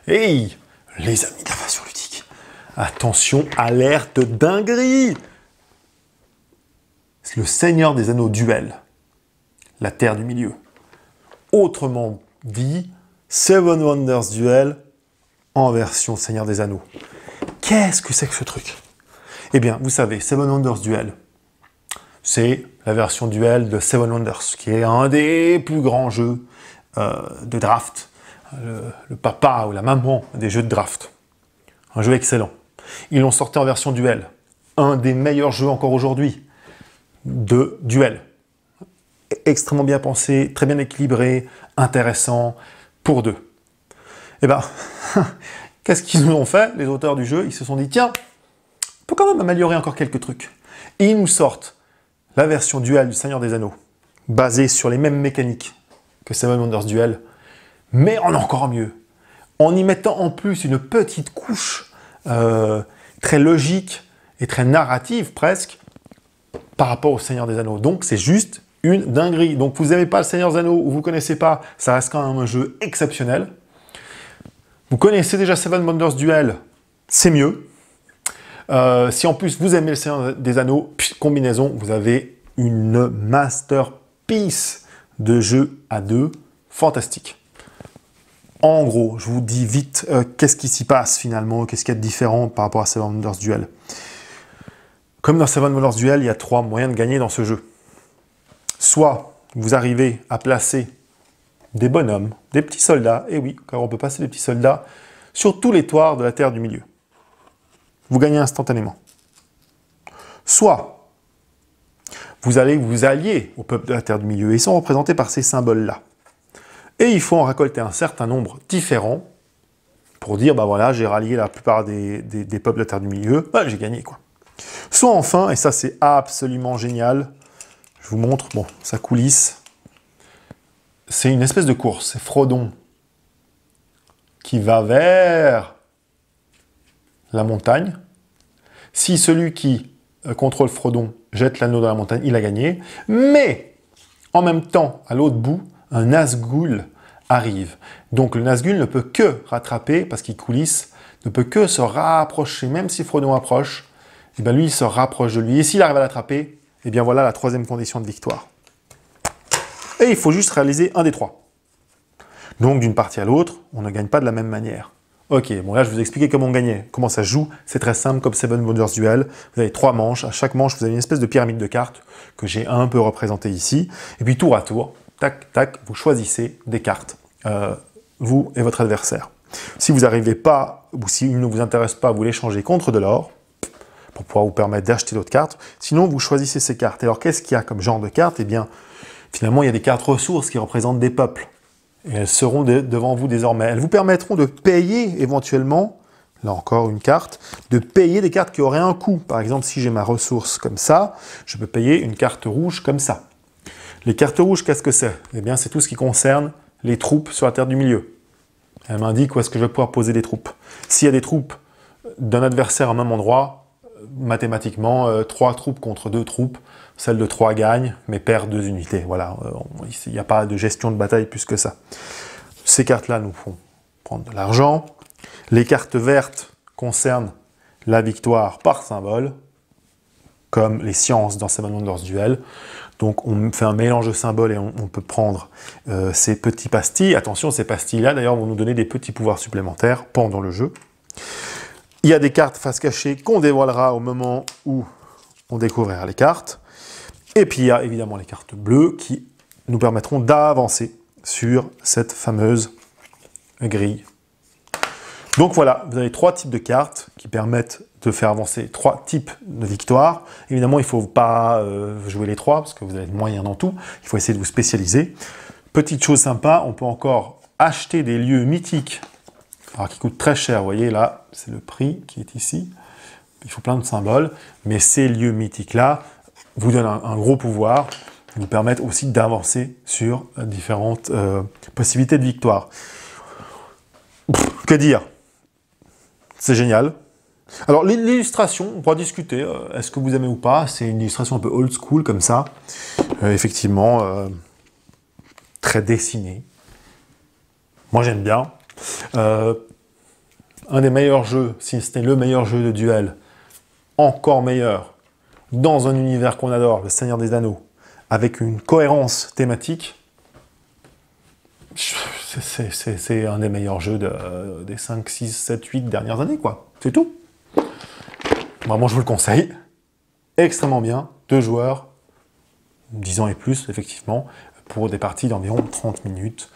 Hey, les amis d'Invasion Ludique, attention, alerte dinguerie! C'est le Seigneur des Anneaux Duel, la Terre du Milieu. Autrement dit, Seven Wonders Duel en version Seigneur des Anneaux. Qu'est-ce que c'est que ce truc? Eh bien, vous savez, Seven Wonders Duel, c'est la version duel de Seven Wonders, qui est un des plus grands jeux de draft. Le papa ou la maman des jeux de draft. Un jeu excellent. Ils l'ont sorti en version duel. Un des meilleurs jeux encore aujourd'hui de duel. Extrêmement bien pensé, très bien équilibré, intéressant, pour deux. Eh ben, qu'est-ce qu'ils nous ont fait, les auteurs du jeu? Ils se sont dit, tiens, on peut quand même améliorer encore quelques trucs. Et ils nous sortent la version duel du Seigneur des Anneaux, basée sur les mêmes mécaniques que Seven Wonders Duel, mais en encore mieux, en y mettant en plus une petite couche très logique et très narrative presque, par rapport au Seigneur des Anneaux. Donc c'est juste une dinguerie. Donc vous n'avez pas le Seigneur des Anneaux ou vous ne connaissez pas, ça reste quand même un jeu exceptionnel. Vous connaissez déjà Seven Wonders Duel, c'est mieux. Si en plus vous aimez le Seigneur des Anneaux, combinaison, vous avez une masterpiece de jeu à deux fantastique. En gros, je vous dis vite qu'est-ce qui s'y passe finalement, qu'est-ce qu'il y a de différent par rapport à Seven Wonders Duel. Comme dans Seven Wonders Duel, il y a trois moyens de gagner dans ce jeu. Soit vous arrivez à placer des bonhommes, des petits soldats, et oui, car on peut passer des petits soldats, sur tous les toits de la Terre du Milieu. Vous gagnez instantanément. Soit vous allez vous allier au peuple de la Terre du Milieu, et ils sont représentés par ces symboles-là. Et il faut en récolter un certain nombre différent pour dire, bah voilà, j'ai rallié la plupart des peuples de la Terre du Milieu, bah j'ai gagné, quoi. Soit enfin, et ça c'est absolument génial, je vous montre, bon, ça coulisse, c'est une espèce de course, c'est Frodon qui va vers la montagne. Si celui qui contrôle Frodon jette l'anneau dans la montagne, il a gagné, mais en même temps, à l'autre bout, un Nazgûl arrive. Donc le Nazgûl ne peut que rattraper, parce qu'il coulisse, ne peut que se rapprocher, même si Frodon approche, et bien lui il se rapproche de lui. Et s'il arrive à l'attraper, et bien voilà la troisième condition de victoire. Et il faut juste réaliser un des trois. Donc d'une partie à l'autre, on ne gagne pas de la même manière. Ok, bon là je vous ai expliqué comment on gagnait, comment ça se joue, c'est très simple comme Seven Wonders Duel. Vous avez 3 manches, à chaque manche vous avez une espèce de pyramide de cartes que j'ai un peu représentée ici. Et puis tour à tour, tac, tac, vous choisissez des cartes, vous et votre adversaire. Si vous n'arrivez pas, ou s'il ne vous intéresse pas, vous les changez contre de l'or, pour pouvoir vous permettre d'acheter d'autres cartes. Sinon, vous choisissez ces cartes. Et alors, qu'est-ce qu'il y a comme genre de cartes? Eh bien, finalement, il y a des cartes ressources qui représentent des peuples. Et elles seront devant vous désormais. Elles vous permettront de payer éventuellement, là encore une carte, de payer des cartes qui auraient un coût. Par exemple, si j'ai ma ressource comme ça, je peux payer une carte rouge comme ça. Les cartes rouges, qu'est-ce que c'est? Eh bien, c'est tout ce qui concerne les troupes sur la Terre du Milieu. Elle m'indique où est-ce que je vais pouvoir poser des troupes. S'il y a des troupes d'un adversaire au même endroit, mathématiquement, 3 troupes contre 2 troupes, celle de 3 gagne, mais perd 2 unités. Voilà, il n'y a pas de gestion de bataille plus que ça. Ces cartes-là nous font prendre de l'argent. Les cartes vertes concernent la victoire par symbole, comme les sciences dans Seven Wonders Duel. Donc on fait un mélange de symboles et on peut prendre ces petits pastilles. Attention, ces pastilles-là, d'ailleurs, vont nous donner des petits pouvoirs supplémentaires pendant le jeu. Il y a des cartes face cachée qu'on dévoilera au moment où on découvrira les cartes. Et puis il y a évidemment les cartes bleues qui nous permettront d'avancer sur cette fameuse grille. Donc voilà, vous avez 3 types de cartes qui permettent de faire avancer 3 types de victoires. Évidemment, il ne faut pas jouer les 3 parce que vous avez de moyens dans tout. Il faut essayer de vous spécialiser. Petite chose sympa, on peut encore acheter des lieux mythiques, alors qui coûtent très cher. Vous voyez là, c'est le prix qui est ici. Il faut plein de symboles, mais ces lieux mythiques-là vous donnent un gros pouvoir, vous permettent aussi d'avancer sur différentes possibilités de victoire. Que dire? C'est génial. Alors l'illustration, on pourra discuter, est-ce que vous aimez ou pas? C'est une illustration un peu old school comme ça, effectivement, très dessinée. Moi j'aime bien. un des meilleurs jeux, si ce n'est le meilleur jeu de duel, encore meilleur, dans un univers qu'on adore, le Seigneur des Anneaux, avec une cohérence thématique, c'est un des meilleurs jeux des 5, 6, 7, 8 dernières années, quoi. C'est tout. Vraiment, je vous le conseille. Extrêmement bien. 2 joueurs, 10 ans et plus, effectivement, pour des parties d'environ 30 minutes.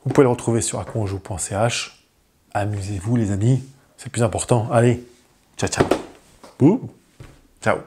Vous pouvez le retrouver sur aconjoue.ch. Amusez-vous, les amis. C'est le plus important. Allez, ciao, ciao. Ouh. Ciao.